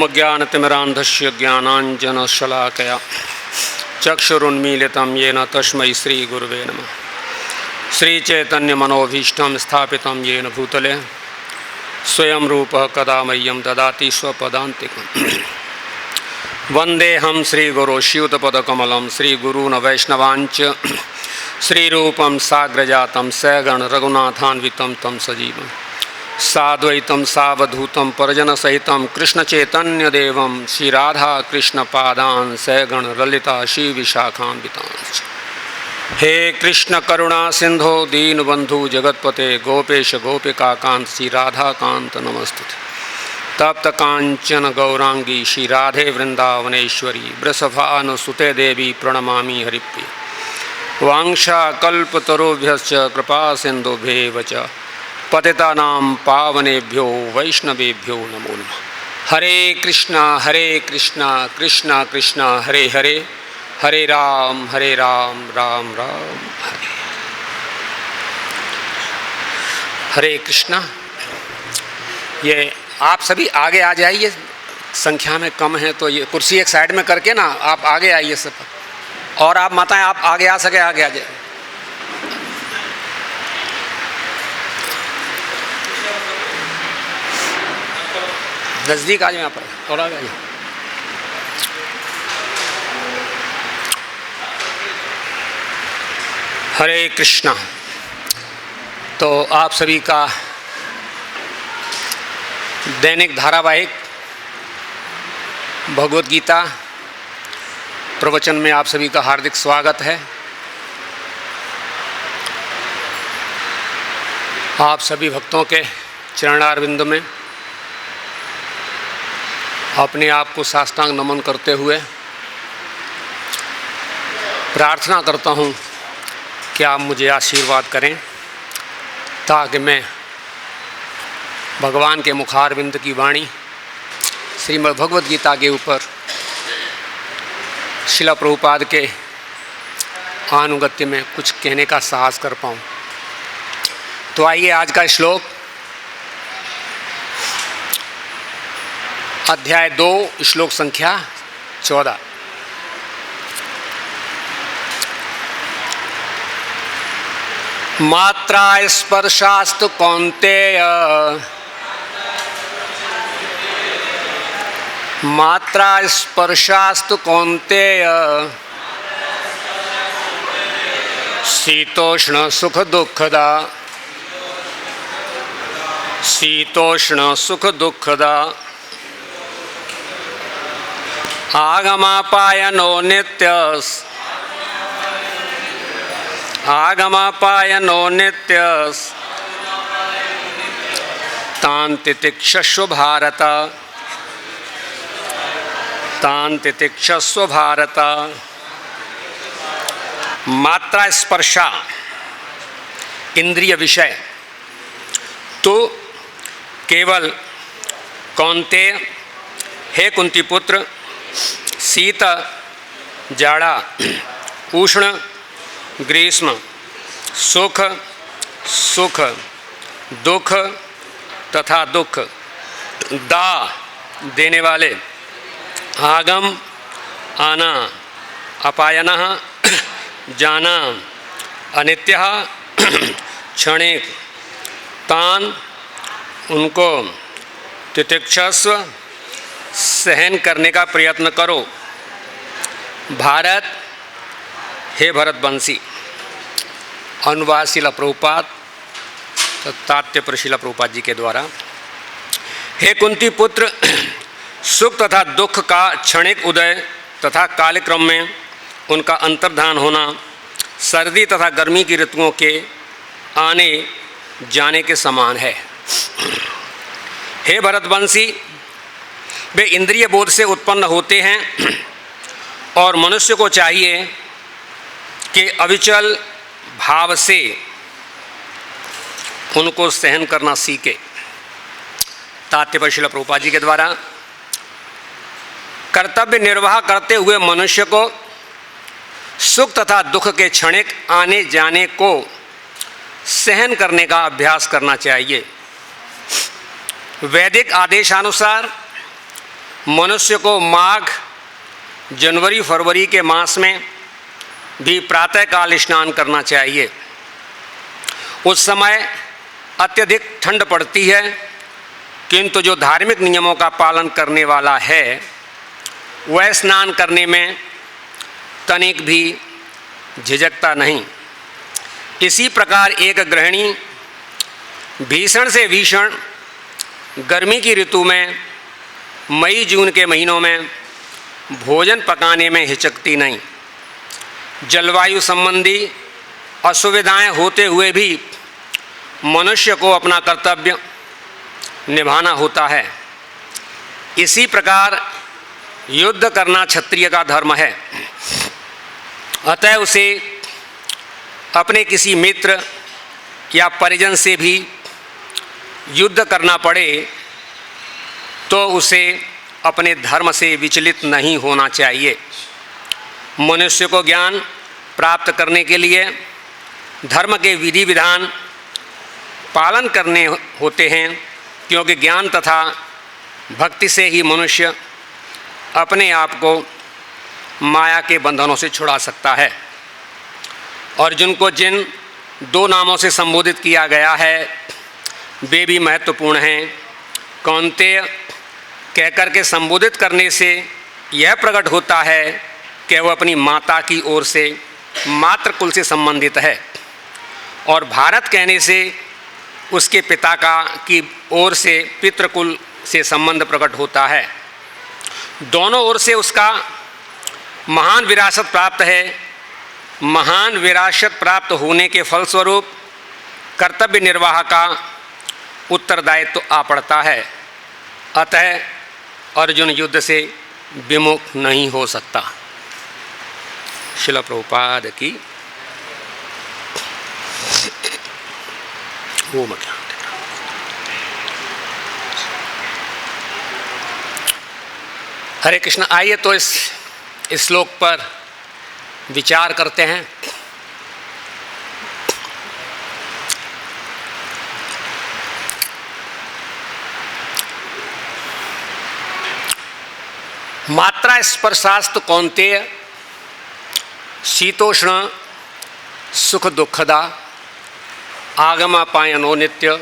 ओम ज्ञानतिमिरान्धस्य ज्ञानाञ्जनशलाकया चक्षुरुन्मीलितं येन तस्मै श्रीगुरुवे नमः। श्रीचैतन्यमनोभीष्टं स्थापितं येन भूतले स्वयं रूपः कदा मह्यं ददाति स्वपदान्तिकम्। वन्देऽहं श्रीगुरो श्रीयुतपदकमलं श्रीगुरून् वैष्णवाञ्च श्रीरूपं साग्रजातं सगण रघुनाथान्वितं तं सजीवम् साद्वैतं सावधूतं परिजनसहितं कृष्णचैतन्यदेवं श्रीराधा कृष्णपादान् सगण ललिता श्रीविशाखान्वितांश्च। हे कृष्ण करुणा सिंधो दीनबंधु जगतपते गोपेश गोपिकाकांत श्री राधाकांत नमस्तुते। तप्त कांचन गौरांगी श्री राधे वृंदावनेश्वरी वृषभानुसुते देवी प्रणमामि हरिप्रिय। वांछाकल्पतरुभ्यश्च कृपा सिन्धुभ्येव च पतितानां पावनेभ्यो वैष्णवेभ्यो नमो नमः। हरे कृष्णा कृष्ण कृष्ण हरे हरे, हरे राम राम राम हरे। हरे कृष्णा। ये आप सभी आगे आ जाइए, संख्या में कम है तो ये कुर्सी एक साइड में करके ना आप आगे आइए सब। और आप माताएं आप आगे आ सके आगे आ जाए। नज़दीक आ जाए यहाँ पर और आगे आ जाए। हरे कृष्णा। तो आप सभी का दैनिक धारावाहिक भगवद गीता प्रवचन में आप सभी का हार्दिक स्वागत है। आप सभी भक्तों के चरणारविंद में अपने आप को साष्टांग नमन करते हुए प्रार्थना करता हूँ कि आप मुझे आशीर्वाद करें ताकि मैं भगवान के मुखारविंद की वाणी श्रीमद् भगवद गीता के ऊपर शिला प्रभुपाद के अनुगत्य में कुछ कहने का साहस कर पाऊँ। तो आइए आज का श्लोक अध्याय 2 श्लोक संख्या 14। मात्रा स्पर्शास्तु कौन्तेय मात्रा स्पर्शास्तु कौन्तेय शीतोष्ण सुख दुःखदा शीतोष्ण सुख दुःखदा आगमापायनो नित्यस् आगमापायनो नित्यस् तान् तितिक्षस्व भारत तान् तितिक्षस्व भारत। मात्रा स्पर्शा इंद्रिय विषय तो केवल कौन्तेय हे कुंती पुत्र शीत जाड़ा उष्ण ग्रीष्म सुख सुख दुख तथा दुख दा देने वाले आगम आना अपायनः जाना अनित्यः क्षणिक तान उनको तितिक्षस्व सहन करने का प्रयत्न करो। भारत हे भरतवंशी। अनुवाद शिला प्रभुपाद तात्पर्य शिला प्रभुपाद जी के द्वारा। हे कुंती पुत्र, सुख तथा दुख का क्षणिक उदय तथा कालक्रम में उनका अंतर्धान होना सर्दी तथा गर्मी की ऋतुओं के आने जाने के समान है। हे भरतवंशी, वे इंद्रिय बोध से उत्पन्न होते हैं और मनुष्य को चाहिए कि अविचल भाव से उनको सहन करना सीखे। तात्पर्य शिला प्रभुपाद जी के द्वारा कर्तव्य निर्वाह करते हुए मनुष्य को सुख तथा दुख के क्षणिक आने जाने को सहन करने का अभ्यास करना चाहिए। वैदिक आदेशानुसार मनुष्य को माघ, जनवरी, फरवरी के मास में भी प्रातःकाल स्नान करना चाहिए। उस समय अत्यधिक ठंड पड़ती है, किंतु जो धार्मिक नियमों का पालन करने वाला है वह स्नान करने में तनिक भी झिझकता नहीं। इसी प्रकार एक गृहिणी भीषण से भीषण गर्मी की ऋतु में मई जून के महीनों में भोजन पकाने में हिचकती नहीं। जलवायु संबंधी असुविधाएं होते हुए भी मनुष्य को अपना कर्तव्य निभाना होता है। इसी प्रकार युद्ध करना क्षत्रिय का धर्म है। अतः उसे अपने किसी मित्र या परिजन से भी युद्ध करना पड़े तो उसे अपने धर्म से विचलित नहीं होना चाहिए। मनुष्य को ज्ञान प्राप्त करने के लिए धर्म के विधि विधान पालन करने होते हैं, क्योंकि ज्ञान तथा भक्ति से ही मनुष्य अपने आप को माया के बंधनों से छुड़ा सकता है। अर्जुन को जिन दो नामों से संबोधित किया गया है वे भी महत्वपूर्ण हैं। कौन्तेय कहकर के संबोधित करने से यह प्रकट होता है कि वह अपनी माता की ओर से मातृ कुल से संबंधित है, और भारत कहने से उसके पिता की ओर से पितृकुल से संबंध प्रकट होता है। दोनों ओर से उसका महान विरासत प्राप्त है। महान विरासत प्राप्त होने के फलस्वरूप कर्तव्य निर्वाह का उत्तरदायित्व आ पड़ता है। अतः अर्जुन युद्ध से विमुख नहीं हो सकता। श्रील प्रभुपाद की वो मतलब हरे कृष्ण। आइए तो इस श्लोक पर विचार करते हैं। मात्रा स्पर्शास्तु कौन्तेय शीतोष्ण सुख दुखदा आगमापायनो नित्य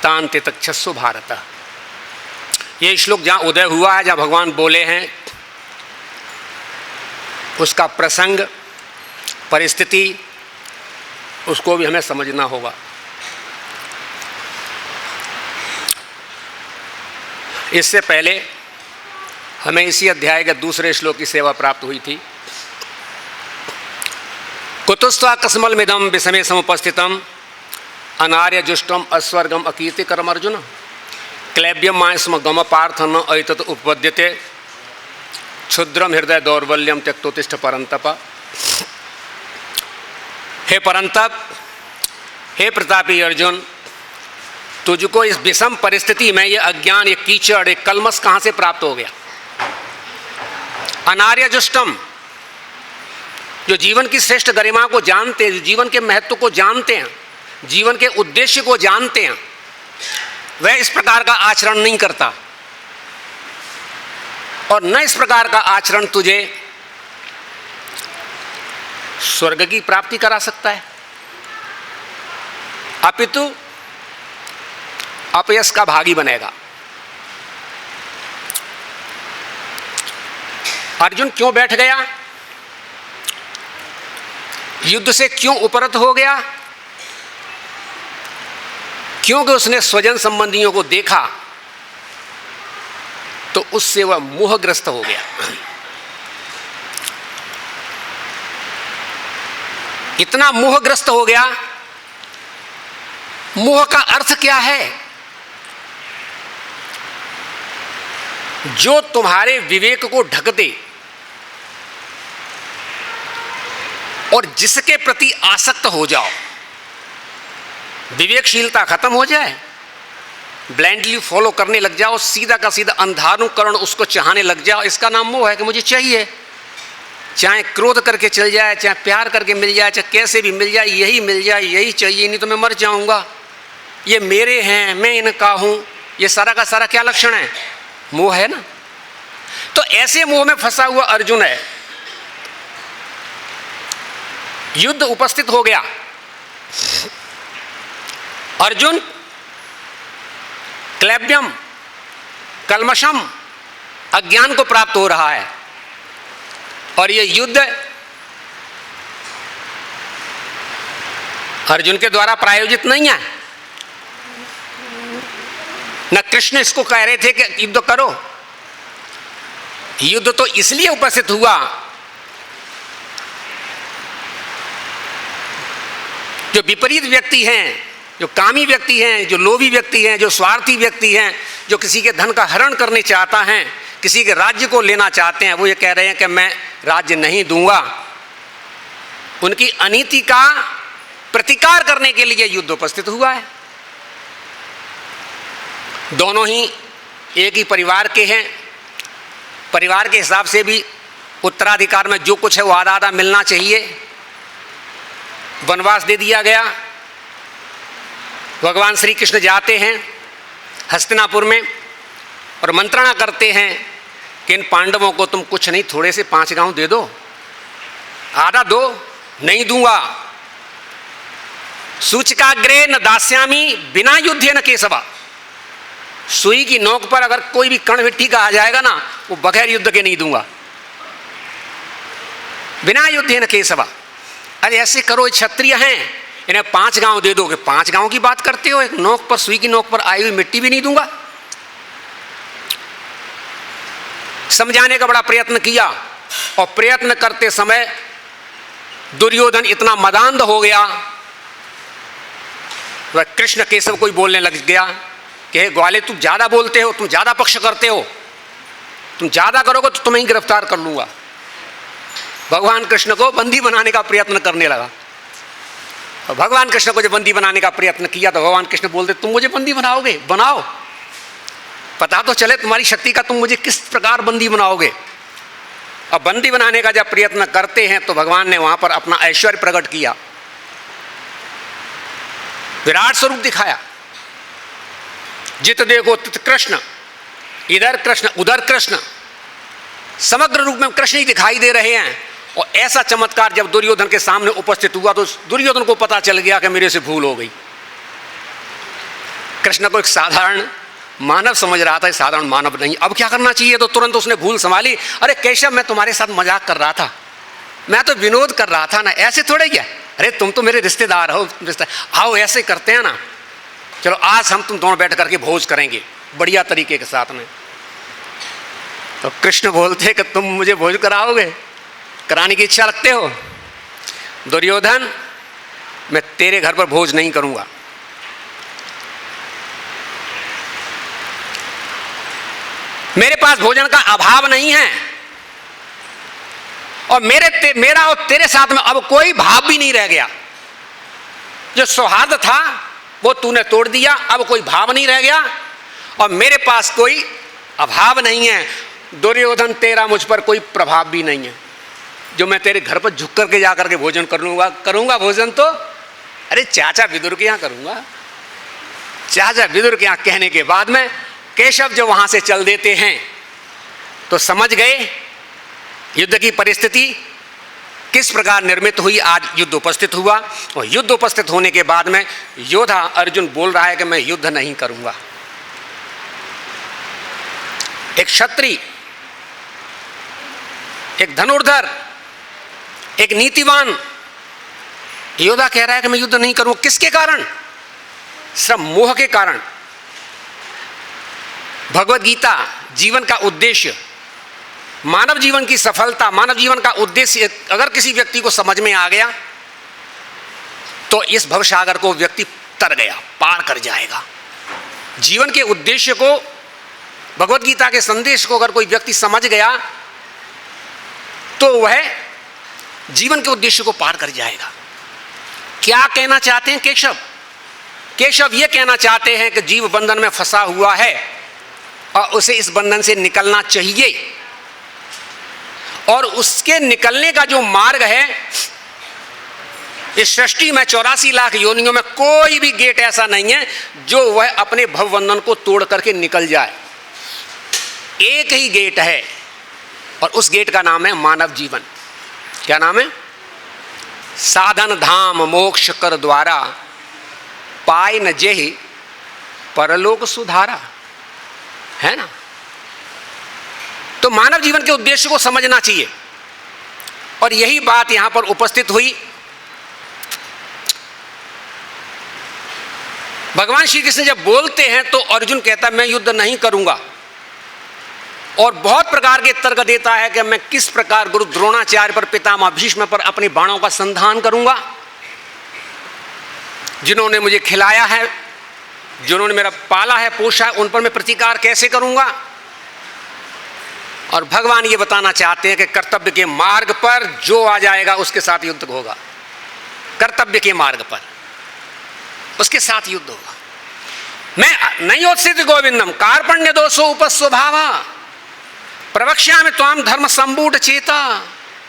तान तितक्षस्व भारत। ये श्लोक जहाँ उदय हुआ है, जहाँ भगवान बोले हैं, उसका प्रसंग, परिस्थिति, उसको भी हमें समझना होगा। इससे पहले हमें इसी अध्याय के दूसरे श्लोक की सेवा प्राप्त हुई थी। कुतस्त्वा कस्मलमिदं विषमे समुपस्थितम अनार्य जुष्टम अस्वर्गम अकीर्तिकरम अर्जुन क्लैब्यम मायस्म गम पार्थ न ऐतत उपपद्यते क्षुद्रम हृदय दौर्बल्यम त्यक्तोतिष्ठ परंतप। हे परंतप, हे प्रतापी अर्जुन, तुझको इस विषम परिस्थिति में ये अज्ञान, ये कीचड़, ये कलमस कहाँ से प्राप्त हो गया? अनार्य जुष्टम, जो जीवन की श्रेष्ठ गरिमा को जानते हैं, जो जीवन के महत्व को जानते हैं, जीवन के उद्देश्य को जानते हैं, वह इस प्रकार का आचरण नहीं करता, और न इस प्रकार का आचरण तुझे स्वर्ग की प्राप्ति करा सकता है, अपितु अपयश का भागी बनेगा। अर्जुन क्यों बैठ गया? युद्ध से क्यों उपरत हो गया? क्योंकि उसने स्वजन संबंधियों को देखा तो उससे वह मोहग्रस्त हो गया। इतना मोहग्रस्त हो गया। मोह का अर्थ क्या है? जो तुम्हारे विवेक को ढक दे और जिसके प्रति आसक्त हो जाओ। विवेकशीलता खत्म हो जाए, ब्लाइंडली फॉलो करने लग जाओ, सीधा का सीधा अंधानुकरण उसको चाहने लग जाओ, इसका नाम मोह है कि मुझे चाहिए। चाहे क्रोध करके चल जाए, चाहे प्यार करके मिल जाए, चाहे कैसे भी मिल जाए, यही मिल जाए, यही चाहिए, नहीं तो मैं मर जाऊंगा, ये मेरे हैं, मैं इनका हूं। ये सारा का सारा क्या लक्षण है? मोह है ना। तो ऐसे मोह में फंसा हुआ अर्जुन है, युद्ध उपस्थित हो गया। अर्जुन क्लैब्यम कल्मषम अज्ञान को प्राप्त हो रहा है, और यह युद्ध अर्जुन के द्वारा प्रायोजित नहीं है। न कृष्ण इसको कह रहे थे कि युद्ध करो। युद्ध तो इसलिए उपस्थित हुआ, जो विपरीत व्यक्ति हैं, जो कामी व्यक्ति हैं, जो लोभी व्यक्ति हैं, जो स्वार्थी व्यक्ति हैं, जो किसी के धन का हरण करने चाहता है, किसी के राज्य को लेना चाहते हैं, वो ये कह रहे हैं कि मैं राज्य नहीं दूंगा। उनकी अनीति का प्रतिकार करने के लिए युद्ध उपस्थित हुआ है। दोनों ही एक ही परिवार के हैं। परिवार के हिसाब से भी उत्तराधिकार में जो कुछ है वो आधा आधा मिलना चाहिए। वनवास दे दिया गया। भगवान श्री कृष्ण जाते हैं हस्तिनापुर में और मंत्रणा करते हैं कि इन पांडवों को तुम कुछ नहीं, थोड़े से 5 गांव दे दो, आधा दो। नहीं दूंगा। सूचकाग्रे न दास्यामी बिना युद्धे न केशवा। सुई की नोक पर अगर कोई भी कण मिट्टी का आ जाएगा ना, वो बगैर युद्ध के नहीं दूंगा। बिना युद्धे न केशवा। अरे ऐसे करो, क्षत्रिय हैं, इन्हें 5 गांव दे दोगे। 5 गांव की बात करते हो? एक नोक पर, सुई की नोक पर आई हुई मिट्टी भी नहीं दूंगा। समझाने का बड़ा प्रयत्न किया, और प्रयत्न करते समय दुर्योधन इतना मदांध हो गया, वह कृष्ण केशव को ही बोलने लग गया कि ग्वाले तुम ज्यादा बोलते हो, तुम ज्यादा पक्ष करते हो, तुम ज्यादा करोगे तो तुम्हें ही गिरफ्तार कर लूंगा। भगवान कृष्ण को बंदी बनाने का प्रयत्न करने लगा। और भगवान कृष्ण को जब बंदी बनाने का प्रयत्न किया तो भगवान कृष्ण बोलते तुम मुझे बंदी बनाओगे? बनाओ, पता तो चले तुम्हारी शक्ति का, तुम मुझे किस प्रकार बंदी बनाओगे। और बंदी बनाने का जब प्रयत्न करते हैं तो भगवान ने वहां पर अपना ऐश्वर्य प्रकट किया, विराट स्वरूप दिखाया। जित देखो तित कृष्ण, इधर कृष्ण उधर कृष्ण, समग्र रूप में कृष्ण ही दिखाई दे रहे हैं। और ऐसा चमत्कार जब दुर्योधन के सामने उपस्थित हुआ तो दुर्योधन को पता चल गया कि मेरे से भूल हो गई। कृष्ण को एक साधारण मानव समझ रहा था, साधारण मानव नहीं। अब क्या करना चाहिए? तो तुरंत उसने भूल संभाली। अरे केशव, मैं तुम्हारे साथ मजाक कर रहा था, मैं तो विनोद कर रहा था ना, ऐसे थोड़े ही है। अरे तुम तो मेरे रिश्तेदार हो, आओ ऐसे करते हैं ना, चलो आज हम तुम दोनों बैठ करके भोज करेंगे बढ़िया तरीके के साथ में। तो कृष्ण बोलते कि तुम मुझे भोज कराओगे, कराने की इच्छा रखते हो? दुर्योधन, मैं तेरे घर पर भोज नहीं करूंगा। मेरे पास भोजन का अभाव नहीं है, और मेरा और तेरे साथ में अब कोई भाव भी नहीं रह गया। जो सौहार्द था वो तूने तोड़ दिया, अब कोई भाव नहीं रह गया, और मेरे पास कोई अभाव नहीं है। दुर्योधन, तेरा मुझ पर कोई प्रभाव भी नहीं है, जो मैं तेरे घर पर झुक करके जा करके भोजन करूंगा भोजन तो अरे चाचा विदुर के यहाँ करूंगा। चाचा विदुर के यहाँ कहने के बाद में केशव जो वहां से चल देते हैं तो समझ गए युद्ध की परिस्थिति किस प्रकार निर्मित हुई। आज युद्ध उपस्थित हुआ, और युद्ध उपस्थित होने के बाद में योद्धा अर्जुन बोल रहा है कि मैं युद्ध नहीं करूंगा। एक क्षत्रिय, एक धनुर्धर, एक नीतिवान योद्धा कह रहा है कि मैं युद्ध नहीं करूंगा। किसके कारण? सब मोह के कारण। भगवत गीता जीवन का उद्देश्य, मानव जीवन की सफलता, मानव जीवन का उद्देश्य अगर किसी व्यक्ति को समझ में आ गया तो इस भवसागर को व्यक्ति तर गया, पार कर जाएगा। जीवन के उद्देश्य को, भगवत गीता के संदेश को अगर कोई व्यक्ति समझ गया तो वह जीवन के उद्देश्य को पार कर जाएगा। क्या कहना चाहते हैं केशव? केशव ये कहना चाहते हैं कि जीव बंधन में फंसा हुआ है और उसे इस बंधन से निकलना चाहिए, और उसके निकलने का जो मार्ग है, इस सृष्टि में 84 लाख योनियों में कोई भी गेट ऐसा नहीं है जो वह अपने भवबंधन को तोड़ करके निकल जाए। एक ही गेट है, और उस गेट का नाम है मानव जीवन। क्या नाम है? साधन धाम मोक्ष कर द्वारा, पाए न जेहि परलोक सुधारा, है ना। तो मानव जीवन के उद्देश्य को समझना चाहिए, और यही बात यहां पर उपस्थित हुई। भगवान श्री कृष्ण जब बोलते हैं तो अर्जुन कहता है मैं युद्ध नहीं करूंगा, और बहुत प्रकार के तर्क देता है कि मैं किस प्रकार गुरु द्रोणाचार्य पर, पितामह भीष्म पर अपने बाणों का संधान करूंगा, जिन्होंने मुझे खिलाया है, जिन्होंने मेरा पाला है पोषा है, उन पर मैं प्रतिकार कैसे करूंगा। और भगवान ये बताना चाहते हैं कि कर्तव्य के मार्ग पर जो आ जाएगा उसके साथ युद्ध होगा। कर्तव्य के मार्ग पर उसके साथ युद्ध होगा। मैं नयोत्सित गोविंदम कार्पण्य दोषो उपस्वभाव प्रवक्ष्यामि त्वाम धर्म संबूढ़ चेता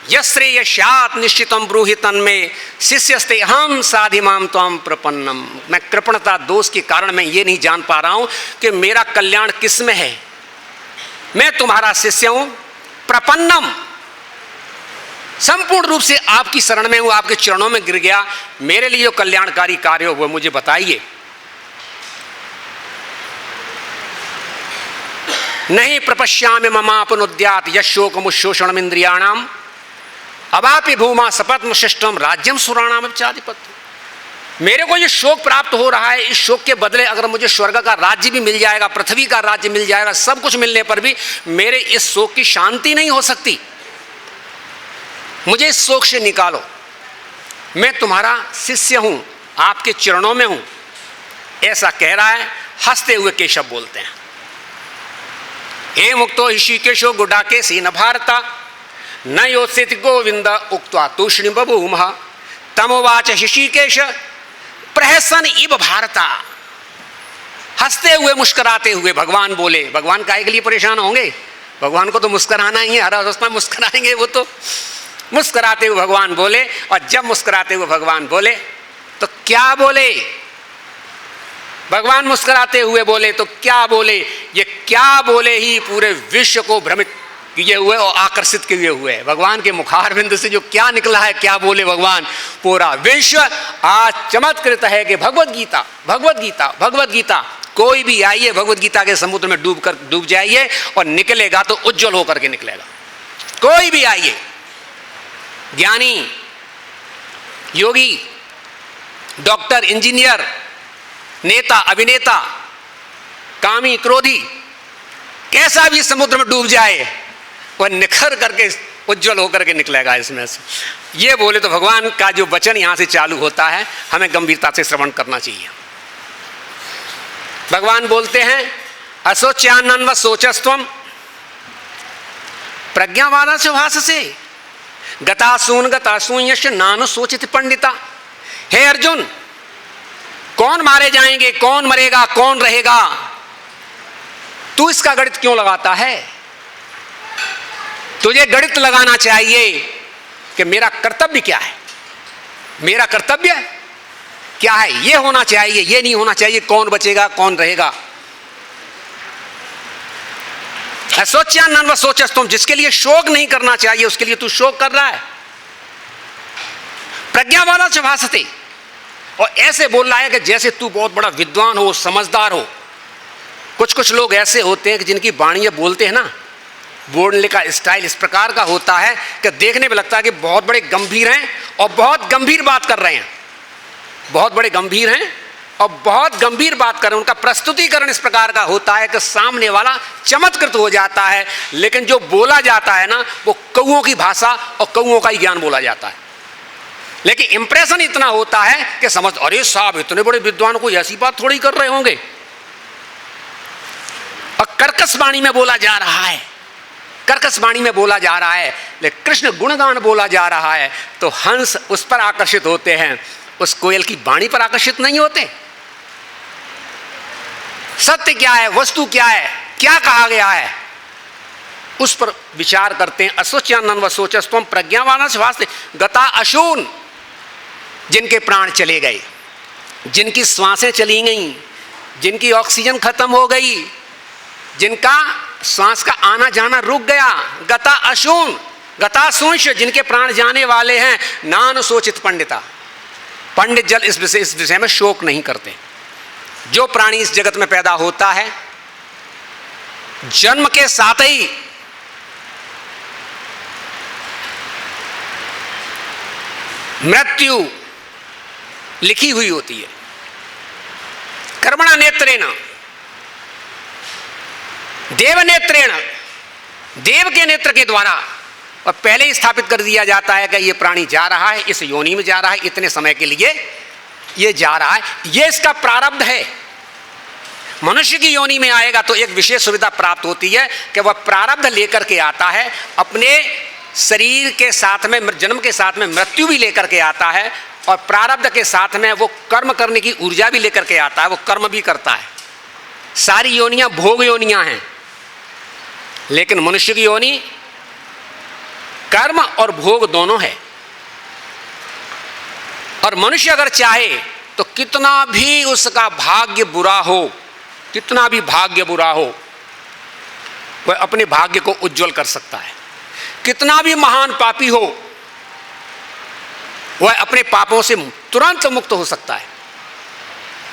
यश्रेयस्यात् निश्चितम ब्रूहि तन्मे शिष्यस्ते हम साधिमाम त्वाम प्रपन्नम। मैं कृपणता दोष के कारण मैं ये नहीं जान पा रहा हूं कि मेरा कल्याण किस में है। मैं तुम्हारा शिष्य हूं, प्रपन्नम, संपूर्ण रूप से आपकी शरण में हूं, आपके चरणों में गिर गया। मेरे लिए जो कल्याणकारी कार्य हो वो मुझे बताइए। नहीं प्रपश्यामि ममापनुद्यात यशोकमुशोषणम इंद्रियाणाम अवापि भूमा सपत्म शिष्टम राज्यम सुराणाम चाधिपत्य। मेरे को ये शोक प्राप्त हो रहा है, इस शोक के बदले अगर मुझे स्वर्ग का राज्य भी मिल जाएगा, पृथ्वी का राज्य मिल जाएगा, सब कुछ मिलने पर भी मेरे इस शोक की शांति नहीं हो सकती। मुझे इस शोक से निकालो। मैं तुम्हारा शिष्य हूं, आपके चरणों में हूं, ऐसा कह रहा है। हंसते हुए केशव बोलते हैं, हे मुक्तो ऋषिकेशो गुडाके सीन भारता न योत्सित गोविंद उक्त्वा तूष्णीम बभूमः तमोवाच ऋषिकेश प्रहसन इव भारता। हंसते हुए मुस्कुराते हुए भगवान बोले। भगवान काहे के लिए परेशान होंगे? भगवान को तो मुस्कुराना ही है, हर अवस्था में मुस्कुराएंगे वो तो। मुस्कुराते हुए भगवान बोले, और जब मुस्कुराते हुए भगवान बोले तो क्या बोले? भगवान मुस्कुराते हुए बोले तो क्या बोले? ये क्या बोले ही पूरे विश्व को भ्रमित किए हुए और आकर्षित किए हुए है। भगवान के मुखारविंद से जो क्या निकला है, क्या बोले भगवान, पूरा विश्व आज चमत्कृत है कि भगवत गीता, भगवत गीता, भगवत गीता। कोई भी आइए भगवत गीता के समुद्र में डूब जाइए और निकलेगा तो उज्जवल होकर के निकलेगा। कोई भी आइए, ज्ञानी, योगी, डॉक्टर, इंजीनियर, नेता, अभिनेता, कामी, क्रोधी, कैसा भी समुद्र में डूब जाए वह निखर करके उज्जवल होकर के निकलेगा इसमें से। ये बोले तो भगवान का जो वचन यहां से चालू होता है, हमें गंभीरता से श्रवण करना चाहिए। भगवान बोलते हैं, असोच्यानन्व सोचस्त्वम प्रज्ञावादा से भाष से गतासून यश नानु सोचित पंडिता। हे अर्जुन, कौन मारे जाएंगे, कौन मरेगा, कौन रहेगा, तू इसका गणित क्यों लगाता है? तुझे गणित लगाना चाहिए कि मेरा कर्तव्य क्या है, मेरा कर्तव्य क्या है, ये होना चाहिए, ये नहीं होना चाहिए कौन बचेगा कौन रहेगा। असोच्यानन्व सोचस्तुम, जिसके लिए शोक नहीं करना चाहिए उसके लिए तू शोक कर रहा है। प्रज्ञावादा च भासते, और ऐसे बोल रहा है कि जैसे तू बहुत बड़ा विद्वान हो, समझदार हो। कुछ लोग ऐसे होते हैं कि जिनकी वाणी बोलते हैं ना, बोलने का स्टाइल इस प्रकार का होता है कि देखने में लगता है कि बहुत बड़े गंभीर हैं और बहुत गंभीर बात कर रहे हैं, बहुत बड़े गंभीर हैं और बहुत गंभीर बात कर रहे हैं। उनका प्रस्तुतिकरण इस प्रकार का होता है कि सामने वाला चमत्कृत हो जाता है, लेकिन जो बोला जाता है ना वो कौओं की भाषा और कौओं का ही ज्ञान बोला जाता है। लेकिन इंप्रेशन इतना होता है कि समझ, अरे साहब इतने बड़े विद्वान को ऐसी बात थोड़ी कर रहे होंगे। और कर्कश वाणी में बोला जा रहा है, कर्कश वाणी में बोला जा रहा है, लेकिन कृष्ण गुणगान बोला जा रहा है तो हंस उस पर आकर्षित होते हैं, उस कोयल की वाणी पर आकर्षित नहीं होते। सत्य क्या है, वस्तु क्या है, क्या कहा गया है, उस पर विचार करते हैं। असोच्यानन्व सोचस्त्वम प्रज्ञावान से वास्ते गता अशून, जिनके प्राण चले गए, जिनकी श्वासें चली गई, जिनकी ऑक्सीजन खत्म हो गई, जिनका श्वास का आना जाना रुक गया। गता अशून गता शुंश, जिनके प्राण जाने वाले हैं, नान शोचित पंडिता, पंडित जल इस विषय में शोक नहीं करते। जो प्राणी इस जगत में पैदा होता है, जन्म के साथ ही मृत्यु लिखी हुई होती है। कर्मणा नेत्रेण, देव नेत्रेण, देव के नेत्र के द्वारा, और पहले ही स्थापित कर दिया जाता है कि ये प्राणी जा रहा है, इस योनि में जा रहा है, इतने समय के लिए ये जा रहा है, ये इसका प्रारब्ध है। मनुष्य की योनि में आएगा तो एक विशेष सुविधा प्राप्त होती है कि वह प्रारब्ध लेकर के आता है, अपने शरीर के साथ में, जन्म के साथ में मृत्यु भी लेकर के आता है, और प्रारब्ध के साथ में वो कर्म करने की ऊर्जा भी लेकर के आता है, वो कर्म भी करता है। सारी योनियां भोग योनियां हैं, लेकिन मनुष्य की योनि कर्म और भोग दोनों है। और मनुष्य अगर चाहे तो कितना भी उसका भाग्य बुरा हो, कितना भी भाग्य बुरा हो, वह अपने भाग्य को उज्जवल कर सकता है। कितना भी महान पापी हो, वह अपने पापों से तुरंत मुक्त हो सकता है,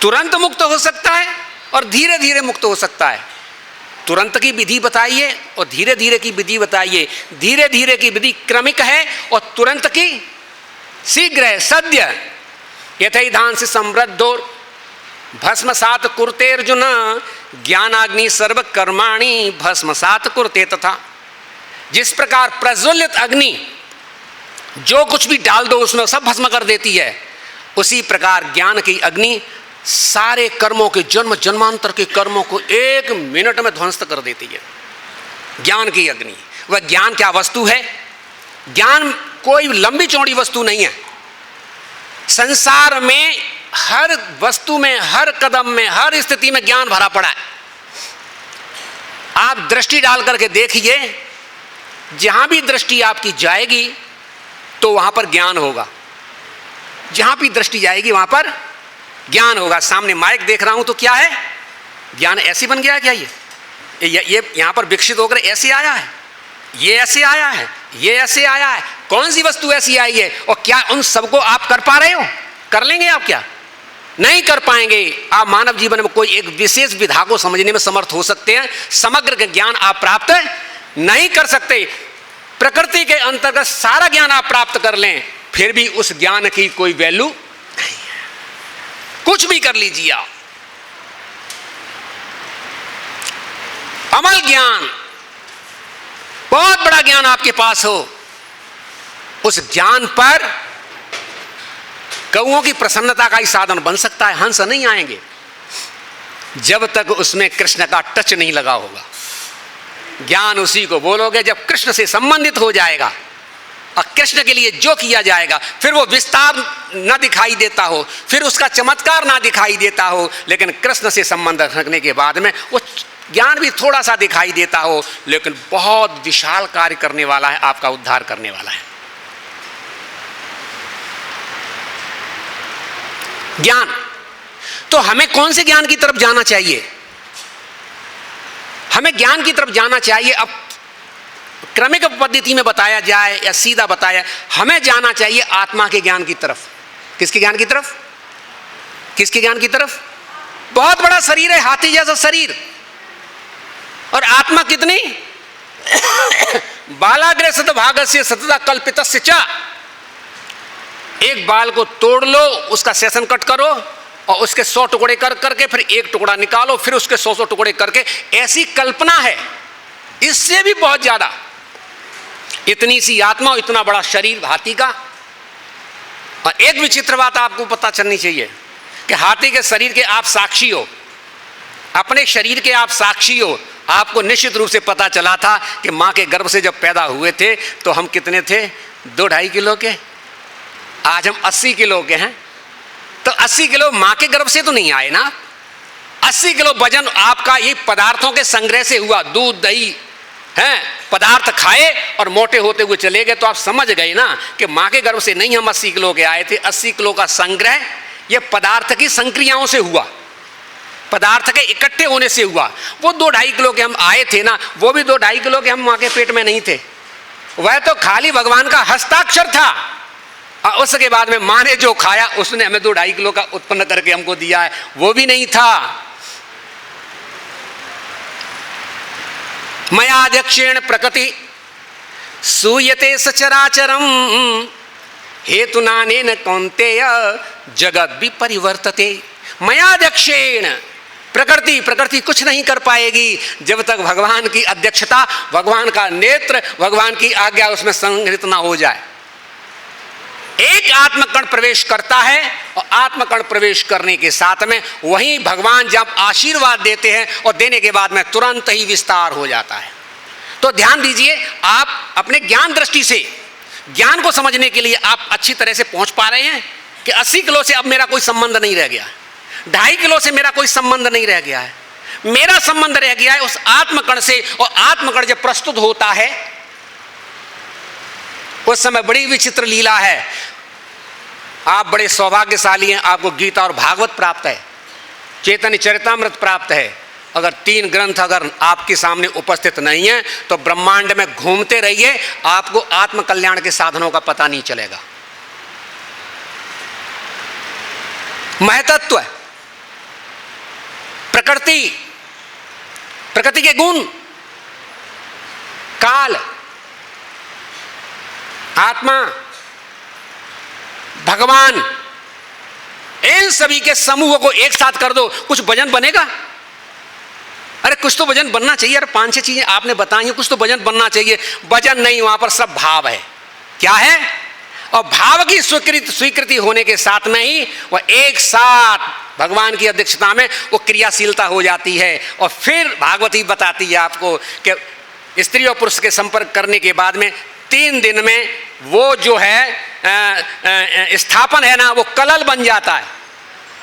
तुरंत मुक्त हो सकता है और धीरे धीरे मुक्त हो सकता है। तुरंत की विधि बताइए और धीरे धीरे की विधि बताइए। धीरे धीरे की विधि क्रमिक है और तुरंत की शीघ्र है, सद्य। यथैधांसि समृद्धोर भस्मसात कुरुते अर्जुन, ज्ञानाग्नि सर्व कर्माणि भस्मसात कुरुते तथा। जिस प्रकार प्रज्वलित अग्नि जो कुछ भी डाल दो उसमें सब भस्म कर देती है, उसी प्रकार ज्ञान की अग्नि सारे कर्मों के, जन्म जन्मांतर के कर्मों को एक मिनट में ध्वंस कर देती है। ज्ञान की अग्नि, वह ज्ञान क्या वस्तु है? ज्ञान कोई लंबी चौड़ी वस्तु नहीं है। संसार में हर वस्तु में, हर कदम में, हर स्थिति में ज्ञान भरा पड़ा है। आप दृष्टि डाल करके देखिए, जहां भी दृष्टि आपकी जाएगी तो वहां पर ज्ञान होगा। जहां भी दृष्टि जाएगी वहां पर ज्ञान होगा। सामने माइक देख रहा हूं तो क्या है? ज्ञान ऐसे बन गया है क्या? ये यहां पर विकसित होकर ऐसे आया है, ये ऐसे आया है, ये ऐसे आया है। कौन सी वस्तु ऐसी आई है? और क्या उन सबको आप कर पा रहे हो? कर लेंगे आप? क्या नहीं कर पाएंगे। आप मानव जीवन में कोई एक विशेष विधा को समझने में समर्थ हो सकते हैं, समग्र ज्ञान आप प्राप्त नहीं कर सकते। प्रकृति के अंतर्गत सारा ज्ञान आप प्राप्त कर लें, फिर भी उस ज्ञान की कोई वैल्यू नहीं है। कुछ भी कर लीजिए आप। अमल ज्ञान, बहुत बड़ा ज्ञान आपके पास हो, उस ज्ञान पर कौओं की प्रसन्नता का ही साधन बन सकता है। हंस नहीं आएंगे जब तक उसमें कृष्ण का टच नहीं लगा होगा। ज्ञान उसी को बोलोगे जब कृष्ण से संबंधित हो जाएगा और कृष्ण के लिए जो किया जाएगा, फिर वो विस्तार ना दिखाई देता हो, फिर उसका चमत्कार ना दिखाई देता हो, लेकिन कृष्ण से संबंध रखने के बाद में वो ज्ञान भी थोड़ा सा दिखाई देता हो, लेकिन बहुत विशाल कार्य करने वाला है, आपका उद्धार करने वाला है। ज्ञान तो हमें कौन से ज्ञान की तरफ जाना चाहिए? हमें ज्ञान की तरफ जाना चाहिए। अब क्रमिक पद्धति में बताया जाए या सीधा बताया, हमें जाना चाहिए आत्मा के ज्ञान की तरफ। किसके ज्ञान की तरफ? किसके ज्ञान की तरफ? बहुत बड़ा शरीर है, हाथी जैसा शरीर, और आत्मा कितनी? बालाग्र सतभागस्य सतता कल्पितस्य च। एक बाल को तोड़ लो, उसका सेशन कट करो और उसके 100 टुकड़े कर करके फिर एक टुकड़ा निकालो, फिर उसके 100 टुकड़े करके, ऐसी कल्पना है। इससे भी बहुत ज्यादा, इतनी सी आत्मा, इतना बड़ा शरीर हाथी का। और एक विचित्र बात आपको पता चलनी चाहिए कि हाथी के शरीर के आप साक्षी हो, अपने शरीर के आप साक्षी हो। आपको निश्चित रूप से पता चला था कि मां के गर्भ से जब पैदा हुए थे तो हम कितने थे? 2-2.5 किलो के। आज हम 80 किलो के हैं। तो 80 किलो मां के गर्भ से तो नहीं आए ना। 80 किलो वजन आपका ये पदार्थों के संग्रह से हुआ। दूध दही हैं, पदार्थ खाए और मोटे होते हुए चले गए। तो आप समझ गए ना कि मां के गर्भ से नहीं हम 80 किलो के आए थे। 80 किलो का संग्रह ये पदार्थ की संक्रियाओं से हुआ। पदार्थ के इकट्ठे होने से हुआ। वो 2-2.5 किलो के हम आए थे ना, वो भी 2-2.5 किलो के हम वहाँ के पेट में नहीं थे, वह तो खाली भगवान का हस्ताक्षर था। और उसके बाद में माँ ने जो खाया उसने हमें 2-2.5 किलो का उत्पन्न करके हमको दिया है, वो भी नहीं था। मयाध्यक्षेण प्रकृति सूयते सचराचरम हेतुनानेन कौन्तेय जगत भी परिवर्तते। मयाध्यक्षेण प्रकृति कुछ नहीं कर पाएगी जब तक भगवान की अध्यक्षता, भगवान का नेत्र, भगवान की आज्ञा उसमें संग्रहित ना हो जाए। एक आत्मकण प्रवेश करता है और आत्मकण प्रवेश करने के साथ में वहीं भगवान जब आशीर्वाद देते हैं और देने के बाद में तुरंत ही विस्तार हो जाता है। तो ध्यान दीजिए, आप अपने ज्ञान दृष्टि से ज्ञान को समझने के लिए आप अच्छी तरह से पहुंच पा रहे हैं कि 80 किलो से अब मेरा कोई संबंध नहीं रह गया, 2.5 किलो से मेरा कोई संबंध नहीं रह गया है, मेरा संबंध रह गया है उस आत्मकण से। और आत्मकण जब प्रस्तुत होता है उस समय बड़ी विचित्र लीला है। आप बड़े सौभाग्यशाली हैं, आपको गीता और भागवत प्राप्त है, चैतन्य चरितामृत प्राप्त है। अगर 3 ग्रंथ अगर आपके सामने उपस्थित नहीं है तो ब्रह्मांड में घूमते रहिए, आपको आत्मकल्याण के साधनों का पता नहीं चलेगा। महतत्व, प्रकृति के गुण, काल, आत्मा, भगवान, इन सभी के समूह को एक साथ कर दो, कुछ वजन बनेगा? अरे कुछ तो वजन बनना चाहिए। अरे 5-6 चीजें आपने बताई हैं, कुछ तो वजन बनना चाहिए। वजन नहीं, वहां पर सब भाव है। क्या है? और भाव की स्वीकृति होने के साथ में ही वह एक साथ भगवान की अध्यक्षता में वो क्रियाशीलता हो जाती है। और फिर भागवती बताती है आपको कि स्त्री और पुरुष के संपर्क करने के बाद में 3 दिन में वो जो है स्थापन है ना, वो कलल बन जाता है,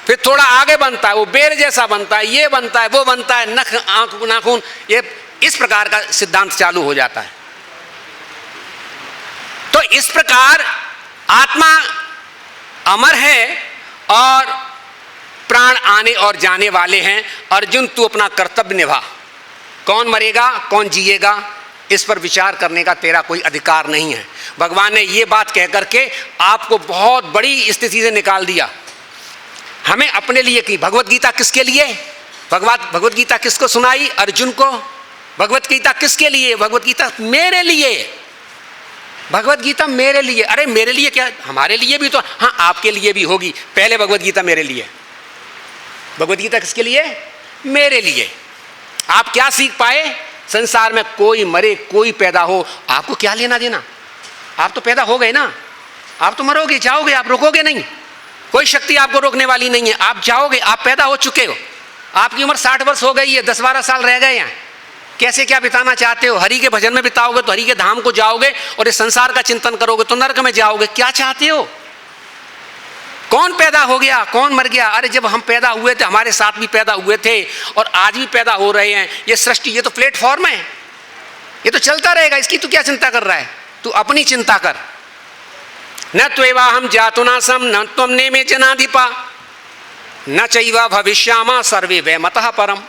फिर थोड़ा आगे बनता है, वो बेर जैसा बनता है, ये बनता है, वो बनता है, नख, आंख, नाखून, ये इस प्रकार का सिद्धांत चालू हो जाता है। तो इस प्रकार आत्मा अमर है और प्राण आने और जाने वाले हैं। अर्जुन, तू अपना कर्तव्य निभा। कौन मरेगा, कौन जिएगा, इस पर विचार करने का तेरा कोई अधिकार नहीं है। भगवान ने ये बात कह करके आपको बहुत बड़ी स्थिति से निकाल दिया। हमें अपने लिए की भगवत गीता किसके लिए? भगवत गीता किसको सुनाई? अर्जुन को। भगवत गीता किसके लिए? भगवत गीता मेरे लिए। भगवत गीता मेरे लिए। अरे मेरे लिए क्या, हमारे लिए भी तो, हाँ आपके लिए भी होगी। पहले भगवत गीता मेरे लिए। भगवत गीता किसके लिए? मेरे लिए। आप क्या सीख पाए? संसार में कोई मरे कोई पैदा हो, आपको क्या लेना देना? आप तो पैदा हो गए ना, आप तो मरोगे, जाओगे, आप रुकोगे नहीं। कोई शक्ति आपको रोकने वाली नहीं है, आप जाओगे, आप पैदा हो चुके हो। आपकी उम्र 60 वर्ष हो गई है, 10-12 साल रह गए हैं। कैसे क्या बिताना चाहते हो? हरि के भजन में बिताओगे तो हरि के धाम को जाओगे, और इस संसार का चिंतन करोगे तो नरक में जाओगे। क्या चाहते हो? कौन पैदा हो गया, कौन मर गया? अरे जब हम पैदा हुए थे हमारे साथ भी पैदा हुए थे और आज भी पैदा हो रहे हैं। ये सृष्टि, ये तो प्लेटफॉर्म है, ये तो चलता रहेगा, इसकी तू क्या चिंता कर रहा है? तू अपनी चिंता कर। न त्वेवाहम जातुनासम न त्वम नेमे जनाधिपा न चैवा भविष्यामा सर्वे वैमतः परम।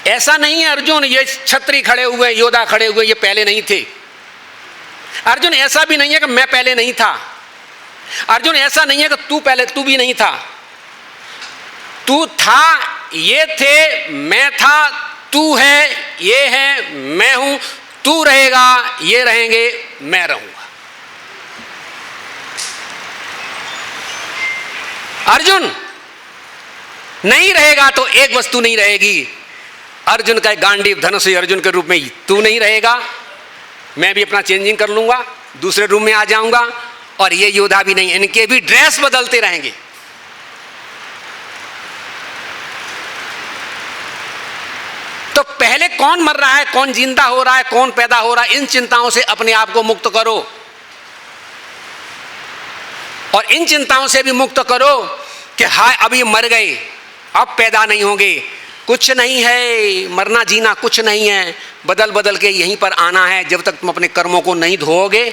ऐसा नहीं है अर्जुन, ये छत्री खड़े हुए, योद्धा खड़े हुए, ये पहले नहीं थे। अर्जुन ऐसा भी नहीं है कि मैं पहले नहीं था। अर्जुन ऐसा नहीं है कि तू पहले, तू भी नहीं था। तू था, ये थे, मैं था, तू है, ये है, मैं हूं, तू रहेगा, ये रहेंगे, मैं रहूंगा। अर्जुन नहीं रहेगा तो एक वस्तु नहीं रहेगी। अर्जुन का गांडीव धनुष अर्जुन के रूप में तू नहीं रहेगा, मैं भी अपना चेंजिंग कर लूंगा, दूसरे रूम में आ जाऊंगा। और ये योद्धा भी नहीं, इनके भी ड्रेस बदलते रहेंगे। तो पहले कौन मर रहा है, कौन जिंदा हो रहा है, कौन पैदा हो रहा है, इन चिंताओं से अपने आप को मुक्त करो। और इन चिंताओं से भी मुक्त करो कि हाय अभी मर गए, अब पैदा नहीं होंगे। कुछ नहीं है, मरना जीना कुछ नहीं है, बदल बदल के यहीं पर आना है। जब तक तुम अपने कर्मों को नहीं धोओगे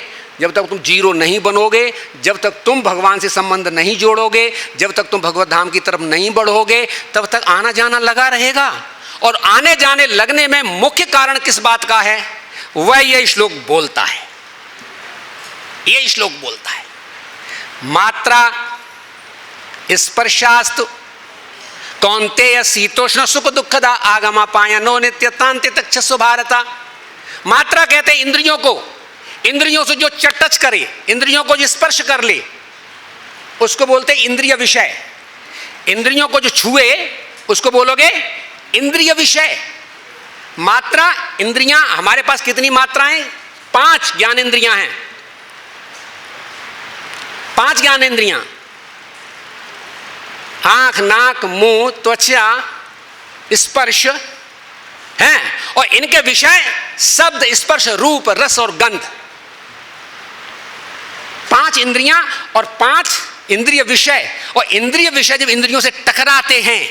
जब तक तुम जीरो नहीं बनोगे, जब तक तुम भगवान से संबंध नहीं जोड़ोगे, जब तक तुम भगवत धाम की तरफ नहीं बढ़ोगे, तब तक आना जाना लगा रहेगा। और आने जाने लगने में मुख्य कारण किस बात का है, वह यह श्लोक बोलता है। यह श्लोक बोलता है, मात्रा स्पर्शास्तु कौन्तेय शीतोष्ण सुख दुखदा आगमा पायनो नित्यतांते तक्षस्व भारता। मात्रा कहते हैं इंद्रियों को, इंद्रियों से जो टच करे, इंद्रियों को जो स्पर्श कर ले, उसको बोलते हैं इंद्रिय विषय। इंद्रियों को जो छुए उसको बोलोगे इंद्रिय विषय। मात्रा, इंद्रियां, हमारे पास कितनी मात्राएं? 5 ज्ञानेंद्रियां हैं। 5 ज्ञानेंद्रियां, आंख, नाक, मुंह, त्वचा, स्पर्श हैं, और इनके विषय शब्द, स्पर्श, रूप, रस और गंध। 5 इंद्रियां और 5 इंद्रिय विषय। और इंद्रिय विषय जब इंद्रियों से टकराते हैं,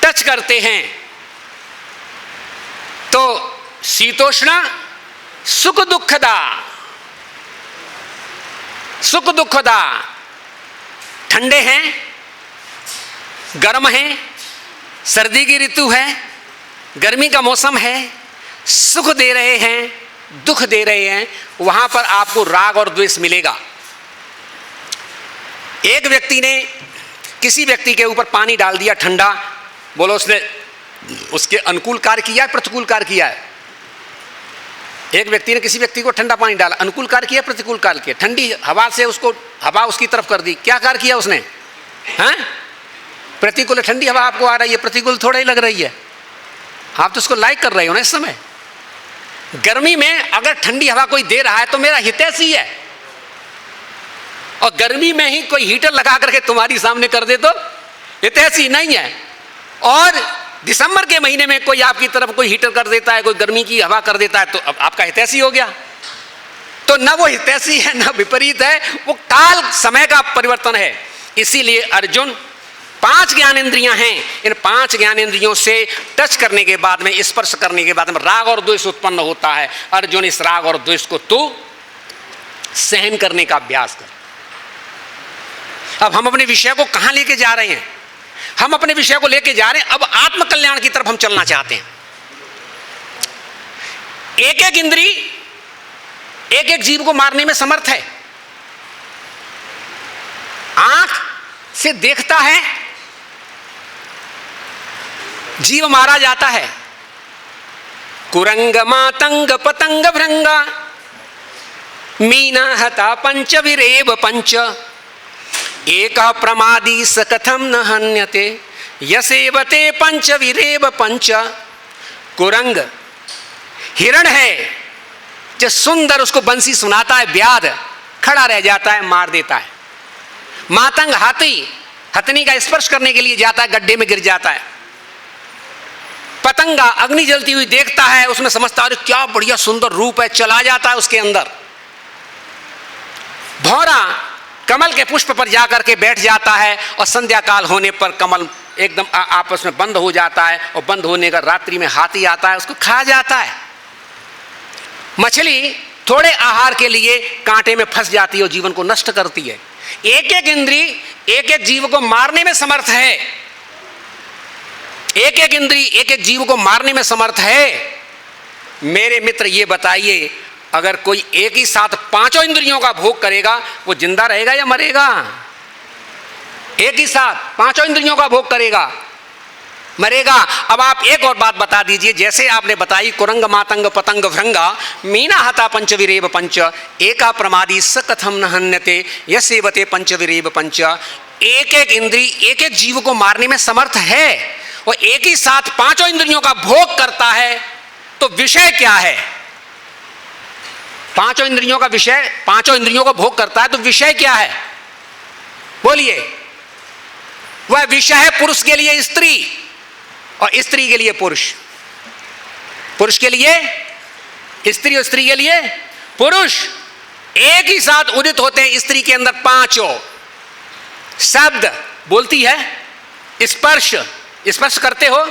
टच करते हैं, तो शीतोष्ण सुख दुखदा, सुख दुखदा, ठंडे हैं, गर्म हैं, सर्दी की ऋतु है, गर्मी का मौसम है, सुख दे रहे हैं, दुख दे रहे हैं, वहां पर आपको राग और द्वेष मिलेगा। एक व्यक्ति ने किसी व्यक्ति के ऊपर पानी डाल दिया ठंडा, बोलो उसने उसके अनुकूल कार्य किया है, प्रतिकूल कार्य किया है? एक व्यक्ति ने किसी व्यक्ति को ठंडा पानी डाला, अनुकूल कार्य किया, प्रतिकूल कार्य किया? ठंडी हवा से उसको, हवा उसकी तरफ कर दी, क्या कार्य किया उसने? हैं? प्रतिकूल, ठंडी हवा आपको आ रही है, प्रतिकूल थोड़ा ही लग रही है, आप तो उसको लाइक कर रहे हो ना इस समय। गर्मी में अगर ठंडी हवा कोई दे रहा है तो मेरा हितैषी है, और गर्मी में ही कोई हीटर लगा करके तुम्हारी सामने कर दे तो हितैषी नहीं है। और दिसंबर के महीने में कोई आपकी तरफ कोई हीटर कर देता है, कोई गर्मी की हवा कर देता है, तो अब आपका हितैषी हो गया। तो न वो हितैषी है न विपरीत है, वो काल समय का परिवर्तन है। इसीलिए अर्जुन, 5 ज्ञानेंद्रियां हैं, इन 5 ज्ञानेंद्रियों से टच करने के बाद में, स्पर्श करने के बाद में राग और द्वेष उत्पन्न होता है। अर्जुन, इस राग और द्वेष को तू सहन करने का अभ्यास कर। अब हम अपने विषय को कहां लेके जा रहे हैं? हम अपने विषय को लेके जा रहे हैं, अब आत्मकल्याण की तरफ हम चलना चाहते हैं। एक एक इंद्री एक एक जीव को मारने में समर्थ है। आंख से देखता है, जीव मारा जाता है। कुरंग मातंग पतंग भृंगा मीना हता पंचविरेव पंच एक प्रमादी स कथम न हन्यते यसेवते पंचविरेव पंच। कुरंग हिरण है जो सुंदर, उसको बंसी सुनाता है, व्याध खड़ा रह जाता है, मार देता है। मातंग हाथी, हथनी का स्पर्श करने के लिए जाता है, गड्ढे में गिर जाता है। पतंगा अग्नि जलती हुई देखता है, उसमें समझता है क्या बढ़िया सुंदर रूप है, चला जाता है उसके अंदर। भौरा कमल के पुष्प पर जाकर के बैठ जाता है, और संध्या काल होने पर कमल एकदम आपस में बंद हो जाता है, और बंद होने का रात्रि में हाथी आता है, उसको खा जाता है। मछली थोड़े आहार के लिए कांटे में फंस जाती है और जीवन को नष्ट करती है। एक एक इंद्री एक एक जीव को मारने में समर्थ है। एक एक इंद्री एक एक जीव को मारने में समर्थ है। मेरे मित्र, ये बताइए, अगर कोई एक ही साथ 5 इंद्रियों का भोग करेगा, वो जिंदा रहेगा या मरेगा? एक ही साथ 5 इंद्रियों का भोग करेगा, मरेगा। अब आप एक और बात बता दीजिए, जैसे आपने बताई कुरंग मातंग पतंग भृंगा मीना हता पंचविरेव पंच एका प्रमादी स कथम न हन्यते यसेवते पंचविरेव पंच। एक एक इंद्री एक एक जीव को मारने में समर्थ है, और एक ही साथ 5 इंद्रियों का भोग करता है, तो विषय क्या है? 5 इंद्रियों का विषय, 5 इंद्रियों का भोग करता है, तो विषय क्या है? बोलिए। वह विषय है पुरुष के लिए स्त्री, और स्त्री के लिए पुरुष। पुरुष के लिए स्त्री और स्त्री के लिए पुरुष। एक ही साथ उदित होते हैं स्त्री के अंदर 5 शब्द बोलती है, स्पर्श स्पर्श करते हो,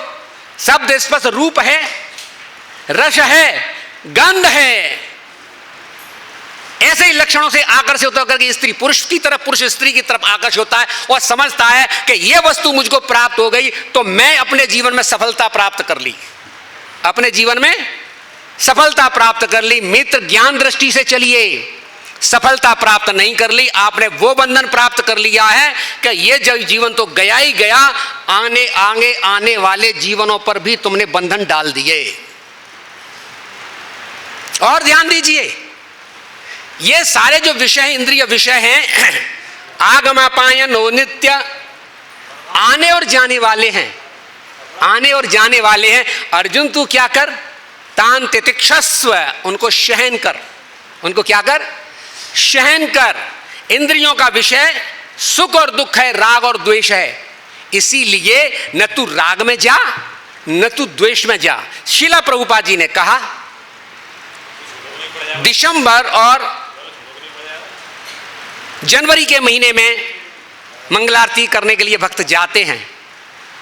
शब्द स्पर्श, रूप है, रस है, गंध है, लक्षणों से आकर्षित होकर के स्त्री पुरुष की तरफ, पुरुष स्त्री की तरफ आकर्षित होता है और समझता है कि यह वस्तु मुझको प्राप्त हो गई तो मैं अपने जीवन में सफलता प्राप्त कर ली, अपने जीवन में सफलता प्राप्त कर ली। मित्र ज्ञान दृष्टि से चलिए, सफलता प्राप्त नहीं कर ली, आपने वो बंधन प्राप्त कर लिया है कि ये जीवन तो गया ही गया, आगे आने वाले जीवनों पर भी तुमने बंधन डाल दिए। और ध्यान दीजिए, ये सारे जो विषय इंद्रिय विषय हैं आगमापायनो नित्य, आने और जाने वाले हैं, आने और जाने वाले हैं। अर्जुन तू क्या कर, तान तितिक्षस्व, उनको सहन कर, उनको क्या कर, सहन कर। इंद्रियों का विषय सुख और दुख है, राग और द्वेष है, इसीलिए न तू राग में जा न तू द्वेष में जा। शीला प्रभुपाद जी ने कहा दिसंबर और जनवरी के महीने में मंगलारती करने के लिए भक्त जाते हैं,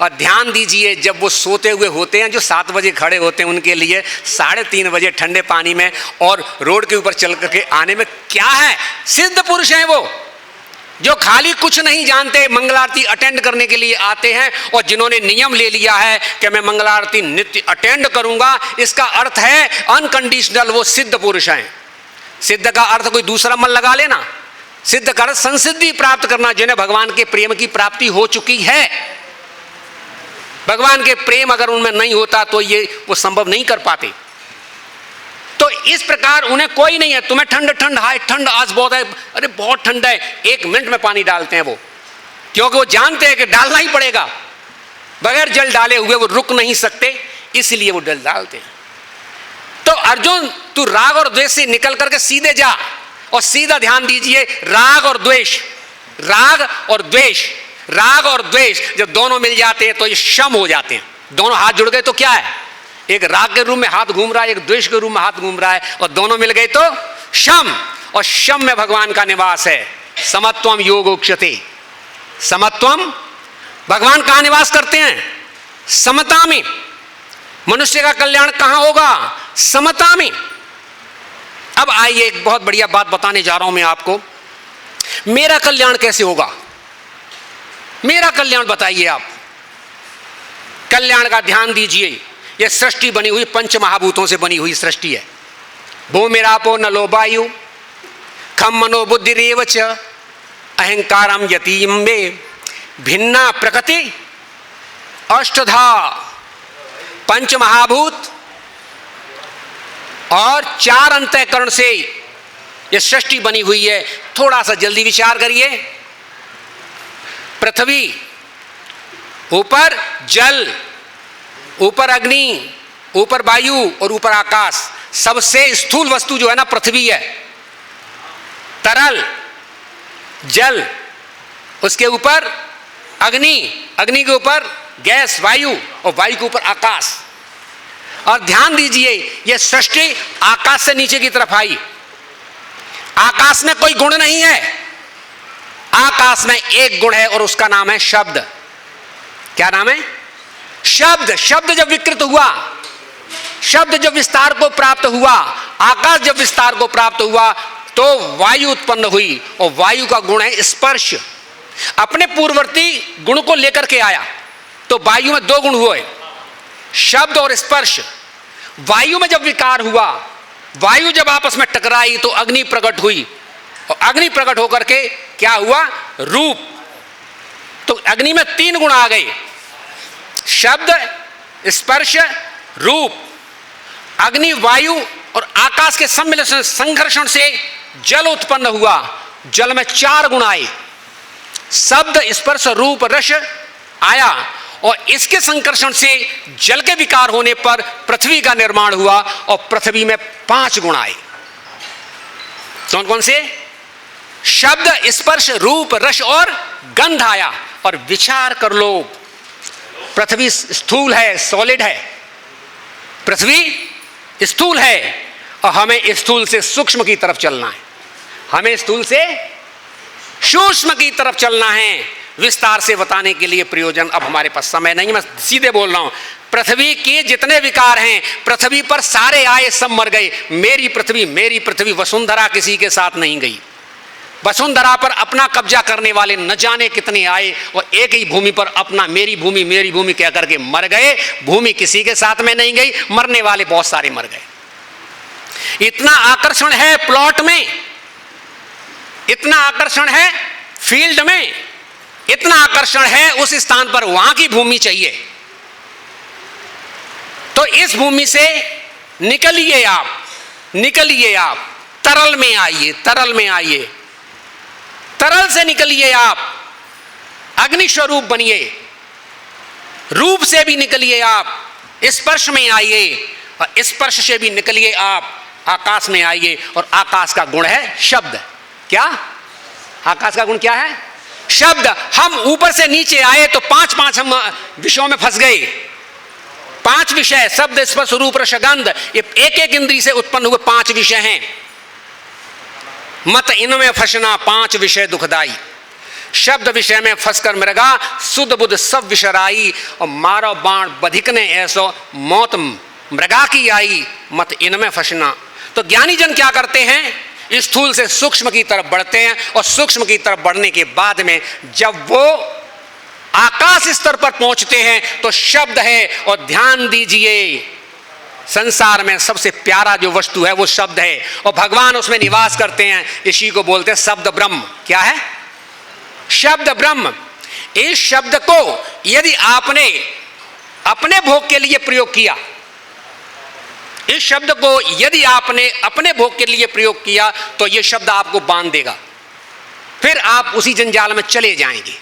और ध्यान दीजिए जब वो सोते हुए होते हैं, जो 7 बजे खड़े होते हैं उनके लिए 3:30 बजे ठंडे पानी में और रोड के ऊपर चल करके आने में क्या है, सिद्ध पुरुष हैं वो, जो खाली कुछ नहीं जानते, मंगलारती अटेंड करने के लिए आते हैं और जिन्होंने नियम ले लिया है कि मैं मंगलारती नित्य अटेंड करूंगा, इसका अर्थ है अनकंडीशनल, वो सिद्ध पुरुष हैं। सिद्ध का अर्थ कोई दूसरा मन लगा लेना, सिद्ध का अर्थ संसिद्धि प्राप्त करना, जिन्हें भगवान के प्रेम की प्राप्ति हो चुकी है। भगवान के प्रेम अगर उनमें नहीं होता तो ये वो संभव नहीं कर पाते। तो इस प्रकार उन्हें कोई नहीं है, तुम्हें ठंड हाय ठंड आज बहुत है, अरे बहुत ठंड है, 1 मिनट में पानी डालते हैं वो, क्योंकि वो जानते हैं कि डालना ही पड़ेगा, बगैर जल डाले हुए वो रुक नहीं सकते, इसलिए वो जल डालते हैं। तो अर्जुन तू राग और द्वेष से निकल करके सीधे जा, और सीधा ध्यान दीजिए, राग और द्वेष, राग और द्वेष, राग और द्वेष जब दोनों मिल जाते हैं तो ये शम हो जाते हैं। दोनों हाथ जुड़ गए तो क्या है, एक राग के रूप में हाथ घूम रहा है, एक द्वेष के रूप में हाथ घूम रहा है, और दोनों मिल गए तो शम, और शम में भगवान का निवास है। समत्वम योगोक्षते, समत्वम, भगवान कहाँ निवास करते हैं, समता में। मनुष्य का कल्याण कहाँ होगा, समता में। अब आइए एक बहुत बढ़िया बात बताने जा रहा हूं मैं आपको, मेरा कल्याण कैसे होगा, मेरा कल्याण बताइए आप। कल्याण का ध्यान दीजिए, यह सृष्टि बनी हुई 5 महाभूतों से बनी हुई सृष्टि है। भूमिरापो नलो वायु खम मनो बुद्धिरेव च अहंकारम यतीम में भिन्ना प्रकृति अष्टधा। 5 महाभूत और 4 अंतःकरण से यह सृष्टि बनी हुई है। थोड़ा सा जल्दी विचार करिए, पृथ्वी, ऊपर जल, ऊपर अग्नि, ऊपर वायु और ऊपर आकाश। सबसे स्थूल वस्तु जो है ना पृथ्वी है, तरल जल, उसके ऊपर अग्नि, अग्नि के ऊपर गैस वायु, और वायु के ऊपर आकाश। और ध्यान दीजिए, यह सृष्टि आकाश से नीचे की तरफ आई। आकाश में कोई गुण नहीं है, आकाश में एक गुण है और उसका नाम है शब्द। क्या नाम है, शब्द। शब्द जब विकृत हुआ, शब्द जब विस्तार को प्राप्त हुआ, आकाश जब विस्तार को प्राप्त हुआ तो वायु उत्पन्न हुई, और वायु का गुण है स्पर्श। अपने पूर्ववर्ती गुण को लेकर के आया, तो वायु में 2 गुण हुए, शब्द और स्पर्श। वायु में जब विकार हुआ, वायु जब आपस में टकराई तो अग्नि प्रकट हुई, और अग्नि प्रकट होकर के क्या हुआ, रूप। तो अग्नि में 3 गुण आ गए, शब्द, स्पर्श, रूप। अग्नि, वायु और आकाश के सम्मिलन से, संघर्षण से जल उत्पन्न हुआ। जल में 4 गुण आए, शब्द, स्पर्श, रूप, रस आया, और इसके संकर्षण से जल के विकार होने पर पृथ्वी का निर्माण हुआ, और पृथ्वी में 5 गुण आए। कौन कौन से, शब्द, स्पर्श, रूप, रस और गंध आया। और विचार कर लो, पृथ्वी स्थूल है, सॉलिड है, पृथ्वी स्थूल है, और हमें स्थूल से सूक्ष्म की तरफ चलना है, हमें स्थूल से सूक्ष्म की तरफ चलना है। विस्तार से बताने के लिए प्रयोजन अब हमारे पास समय नहीं, मैं सीधे बोल रहा हूं। पृथ्वी के जितने विकार हैं, पृथ्वी पर सारे आए सब मर गए। मेरी पृथ्वी वसुंधरा किसी के साथ नहीं गई। वसुंधरा पर अपना कब्जा करने वाले न जाने कितने आए और एक ही भूमि पर अपना मेरी भूमि कह करके मर गए। भूमि किसी के साथ में नहीं गई, मरने वाले बहुत सारे मर गए। इतना आकर्षण है प्लॉट में, इतना आकर्षण है फील्ड में, इतना आकर्षण है उस स्थान पर, वहां की भूमि चाहिए। तो इस भूमि से निकलिए आप, तरल में आइए, तरल से निकलिए आप, अग्नि स्वरूप बनिए, रूप से भी निकलिए आप, स्पर्श में आइए और स्पर्श से भी निकलिए आप, आकाश में आइए। और आकाश का गुण है शब्द। क्या आकाश का गुण क्या है? शब्द। हम ऊपर से नीचे आए तो पांच हम विषयों में फंस गए। 5 विषय, शब्द स्पर्श रूप रस गंध, ये एक इंद्रिय से उत्पन्न हुए 5 विषय हैं। मत इनमें फंसना 5 विषय दुखदाई। शब्द विषय में फंसकर मृगा, सुध बुध सब विषराई। और मारो बाण बधिक ने ऐसो, मौत मृगा की आई, मत इनमें फंसना। तो ज्ञानी जन क्या करते हैं? स्थूल से सूक्ष्म की तरफ बढ़ते हैं और सूक्ष्म की तरफ बढ़ने के बाद में जब वो आकाश स्तर पर पहुंचते हैं तो शब्द है। और ध्यान दीजिए, संसार में सबसे प्यारा जो वस्तु है वो शब्द है और भगवान उसमें निवास करते हैं। इसी को बोलते हैं शब्द ब्रह्म। क्या है? शब्द ब्रह्म। इस शब्द को यदि आपने अपने भोग के लिए प्रयोग किया, इस शब्द को यदि आपने अपने भोग के लिए प्रयोग किया तो यह शब्द आपको बांध देगा, फिर आप उसी जंजाल में चले जाएंगे।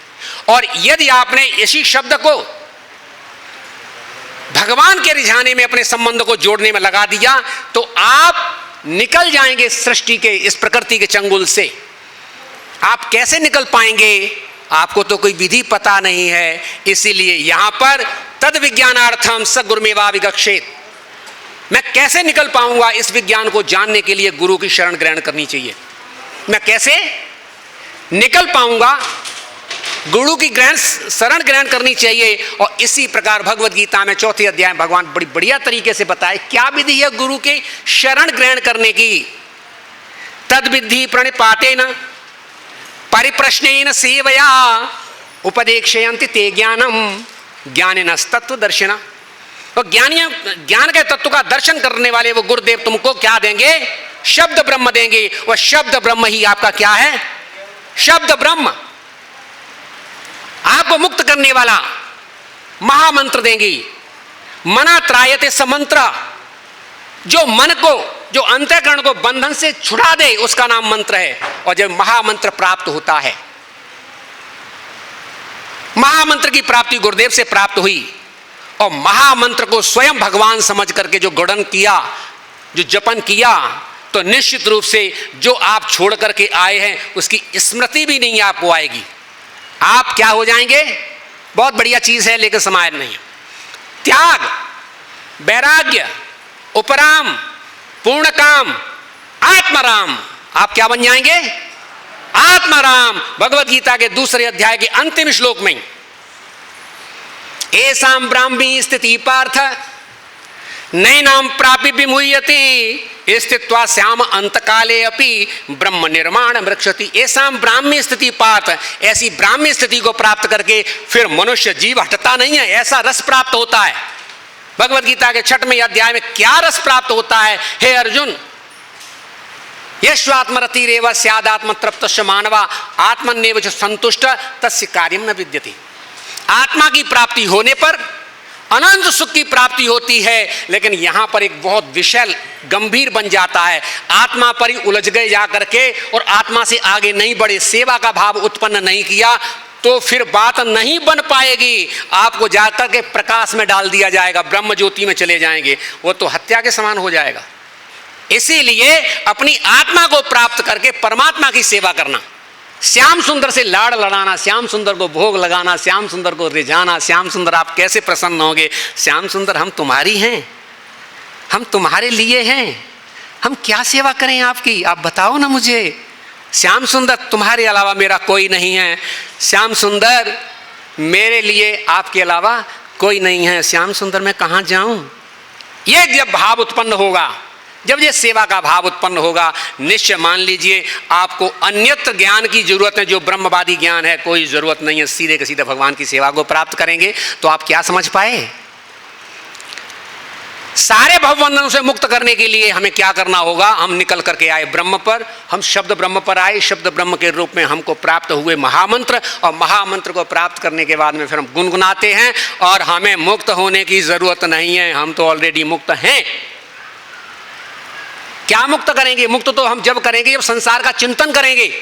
और यदि आपने इसी शब्द को भगवान के रिझाने में, अपने संबंध को जोड़ने में लगा दिया तो आप निकल जाएंगे सृष्टि के, इस प्रकृति के चंगुल से। आप कैसे निकल पाएंगे? आपको तो कोई विधि पता नहीं है। इसीलिए यहां पर तद विज्ञानार्थम स गुरुमेवा विगक्षेत। मैं कैसे निकल पाऊंगा? इस विज्ञान को जानने के लिए गुरु की शरण ग्रहण करनी चाहिए। मैं कैसे निकल पाऊंगा? गुरु की शरण ग्रहण करनी चाहिए। और इसी प्रकार भगवद गीता में 4थे अध्याय भगवान बड़ी बढ़िया तरीके से बताए क्या विधि है गुरु की शरण ग्रहण करने की। तद विधि प्रणिपातेन परिप्रश्नेन सेवया उपदेक्षयन्ति ते ज्ञानम ज्ञानिनस्तत्व दर्शिना। तो ज्ञान के तत्व का दर्शन करने वाले वो गुरुदेव तुमको क्या देंगे? शब्द ब्रह्म देंगे। वह शब्द ब्रह्म ही आपका क्या है? शब्द ब्रह्म आपको मुक्त करने वाला महामंत्र देंगी। मना त्रायते समंत्र। जो मन को, जो अंतःकरण को बंधन से छुड़ा दे उसका नाम मंत्र है। और जब महामंत्र प्राप्त होता है, महामंत्र की प्राप्ति गुरुदेव से प्राप्त हुई और महामंत्र को स्वयं भगवान समझ करके जो गुणन किया, जो जपन किया, तो निश्चित रूप से जो आप छोड़ करके आए हैं उसकी स्मृति भी नहीं आपको आएगी। आप क्या हो जाएंगे? बहुत बढ़िया चीज है लेकिन समाज नहीं। त्याग, वैराग्य, उपराम, पूर्ण काम, आत्माराम। आप क्या बन जाएंगे? आत्माराम। भगवद गीता के 2 अध्याय के अंतिम श्लोक में एसाम ब्राह्मी स्थिति पार्थ नैनाम प्रापि विमुह्यति स्थित्वा श्याम अंतकाले अपि ब्रह्म निर्माण वृक्षति। एसाम ब्राह्मी स्थिति पार्थ। ऐसी ब्राह्मी स्थिति को प्राप्त करके फिर मनुष्य जीव हटता नहीं है, ऐसा रस प्राप्त होता है। भगवद गीता के 6वें अध्याय में क्या रस प्राप्त होता है? हे अर्जुन, यश्वात्मरतिरेव स्यादात्म तृप्तस्य मानवा आत्मन्येव च संतुष्ट तस्य कार्यं न विद्यते। आत्मा की प्राप्ति होने पर अनंत सुख की प्राप्ति होती है, लेकिन यहां पर एक बहुत विषय गंभीर बन जाता है। आत्मा पर ही उलझ गए जाकर के और आत्मा से आगे नहीं बढ़े, सेवा का भाव उत्पन्न नहीं किया तो फिर बात नहीं बन पाएगी। आपको जाकर के प्रकाश में डाल दिया जाएगा, ब्रह्म ज्योति में चले जाएंगे, वो तो हत्या के समान हो जाएगा। इसीलिए अपनी आत्मा को प्राप्त करके परमात्मा की सेवा करना, श्याम सुंदर से लाड़ लड़ाना, श्याम सुंदर को भोग लगाना, श्याम सुंदर को रिझाना। श्याम सुंदर आप कैसे प्रसन्न होंगे? श्याम सुंदर हम तुम्हारी हैं, हम तुम्हारे लिए हैं, हम क्या सेवा करें आपकी? आप बताओ ना मुझे। श्याम सुंदर तुम्हारे अलावा मेरा कोई नहीं है, श्याम सुंदर मेरे लिए आपके अलावा कोई नहीं है, श्याम सुंदर मैं कहाँ जाऊं। ये जब भाव उत्पन्न होगा, जब ये सेवा का भाव उत्पन्न होगा, निश्चय मान लीजिए आपको अन्यत्र ज्ञान की जरूरत है, जो ब्रह्मवादी ज्ञान है कोई जरूरत नहीं है। सीधे के सीधे भगवान की सेवा को प्राप्त करेंगे तो आप क्या समझ पाए? सारे भवबंधनों से मुक्त करने के लिए हमें क्या करना होगा? हम निकल करके आए ब्रह्म पर, हम शब्द ब्रह्म पर आए, शब्द ब्रह्म के रूप में हमको प्राप्त हुए महामंत्र, और महामंत्र को प्राप्त करने के बाद में फिर हम गुनगुनाते हैं, और हमें मुक्त होने की जरूरत नहीं है, हम तो ऑलरेडी मुक्त हैं। क्या मुक्त करेंगे? मुक्त तो हम जब करेंगे जब संसार का चिंतन करेंगे।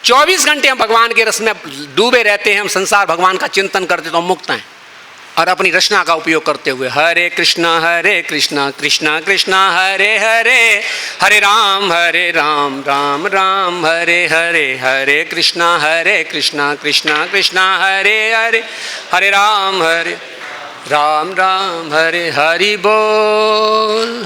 24 घंटे हम भगवान के रस में डूबे रहते हैं, हम संसार भगवान का चिंतन करते तो हम मुक्त हैं। और अपनी रचना का उपयोग करते हुए हरे कृष्णा कृष्णा कृष्णा हरे हरे, हरे राम राम राम हरे हरे, हरे कृष्णा कृष्णा कृष्णा हरे हरे, हरे राम राम हरे हरि बोल।